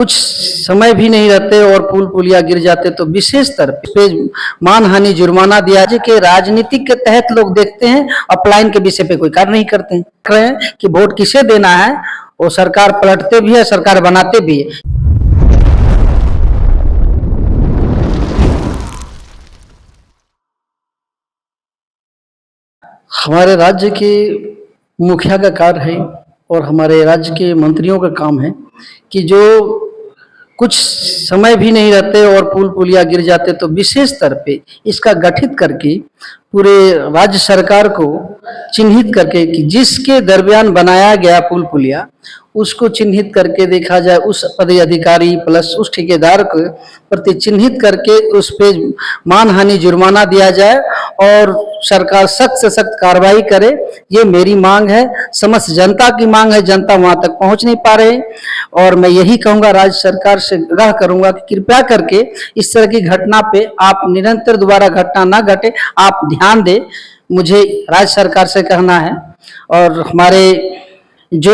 कुछ समय भी नहीं रहते और पुल पुलिया गिर जाते तो विशेष स्तर पे मानहानि जुर्माना दिया जाए कि राजनीतिक के तहत लोग देखते हैं और पलायन के विषय पे कोई कार्य नहीं करते हैं। कह रहे हैं कि वोट किसे देना है, वो सरकार पलटते भी है, सरकार बनाते भी है। हमारे राज्य के मुखिया का कार्य है और हमारे राज्य के मंत्रियों का काम है कि जो कुछ समय भी नहीं रहते और पुल पुलिया गिर जाते तो विशेष स्तर पे इसका गठित करके पूरे राज्य सरकार को चिन्हित करके कि जिसके दरमियान बनाया गया पुल पुलिया उसको चिन्हित करके देखा जाए, उस पदाधिकारी प्लस उस ठेकेदार को प्रति चिन्हित करके उस पे मानहानि जुर्माना दिया जाए और सरकार सख्त से सख्त कार्रवाई करे। ये मेरी मांग है, समस्त जनता की मांग है। जनता वहां तक पहुंच नहीं पा रहे और मैं यही कहूंगा, राज्य सरकार से आग्रह करूंगा कि कृपया करके इस तरह की घटना पे आप निरंतर दोबारा घटना ना घटे, आप ध्यान दें। मुझे राज्य सरकार से कहना है और हमारे जो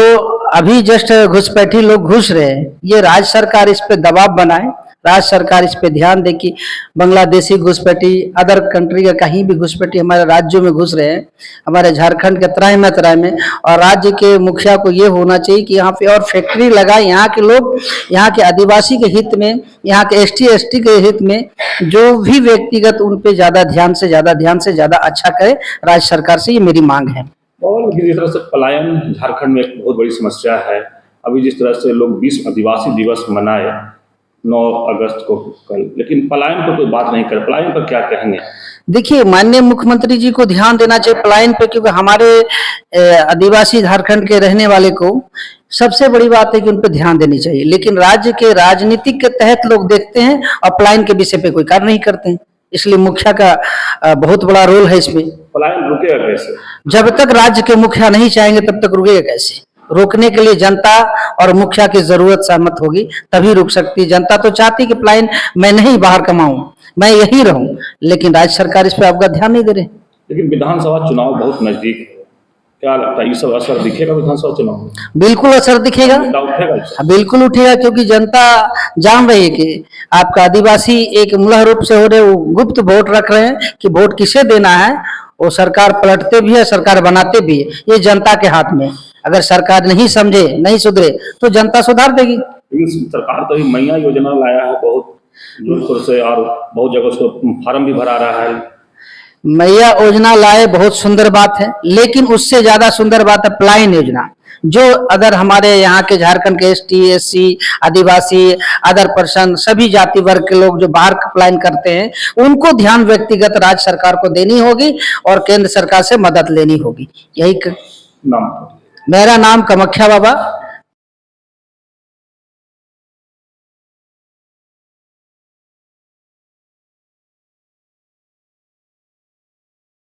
अभी जस्ट घुसपैठी लोग घुस रहे हैं, ये राज्य सरकार इस पे दबाव बनाए, राज्य सरकार इस पे ध्यान दे कि बांग्लादेशी घुसपैठी, अदर कंट्री का कहीं भी घुसपैठी हमारे राज्यों में घुस रहे हैं, हमारे झारखंड के तराई में, और राज्य के मुखिया को ये होना चाहिए कि यहाँ पे और फैक्ट्री लगाए, यहाँ के लोग, यहाँ के आदिवासी के हित में, यहाँ के ST के हित में जो भी व्यक्तिगत उन पे ध्यान से ज्यादा अच्छा करे। राज्य सरकार से ये मेरी मांग है। और जिस तरह से पलायन झारखंड में एक बहुत बड़ी समस्या है। अभी जिस तरह से लोग 20 आदिवासी दिवस मनाए 9 अगस्त को कल, लेकिन पलायन पर कोई बात नहीं कर, पलायन पर क्या कहेंगे? देखिए, माननीय मुख्यमंत्री जी को ध्यान देना चाहिए पलायन पे, क्योंकि हमारे आदिवासी झारखंड के रहने वाले को सबसे बड़ी बात है कि उन पर ध्यान देनी चाहिए, लेकिन राज्य के राजनीतिक के तहत लोग देखते हैं और पलायन के विषय पे कोई कार्य नहीं करते हैं। इसलिए मुखिया का बहुत बड़ा रोल है इसमें। पलायन रुकेगा कैसे? जब तक राज्य के मुखिया नहीं चाहेंगे तब तक रुकेगा कैसे? रोकने के लिए जनता और मुखिया की जरूरत सहमत होगी तभी रुक सकती है। जनता तो चाहती कि पलायन मैं नहीं बाहर कमाऊं, मैं यही रहूं, लेकिन राज्य सरकार इस पर आपका ध्यान नहीं दे रहे। लेकिन विधानसभा चुनाव बहुत नजदीक है, क्या लगता है ये सब असर दिखेगा विधानसभा चुनाव में? बिल्कुल असर दिखेगा, बिल्कुल उठेगा, क्योंकि जनता जान रही है कि आपका आदिवासी एक मूल रूप से हो रहे, वो गुप्त वोट रख रहे हैं कि वोट किसे देना है, वो सरकार पलटते भी है, सरकार बनाते भी है। ये जनता के हाथ में, अगर सरकार नहीं समझे, नहीं सुधरे तो जनता सुधार देगी। सरकार तो मैया योजना लाया है बहुत जोर से और बहुत जगह उसको फार्म भी भरा रहा है। मैया योजना लाए, बहुत सुंदर बात है, लेकिन उससे ज्यादा सुंदर बात है पलायन योजना, जो अगर हमारे यहाँ के झारखंड के ST SC आदिवासी अदर पर्सन सभी जाति वर्ग के लोग जो बाहर पलायन करते हैं, उनको ध्यान व्यक्तिगत राज्य सरकार को देनी होगी और केंद्र सरकार से मदद लेनी होगी। यही नाम? मेरा नाम कामाख्या बाबा।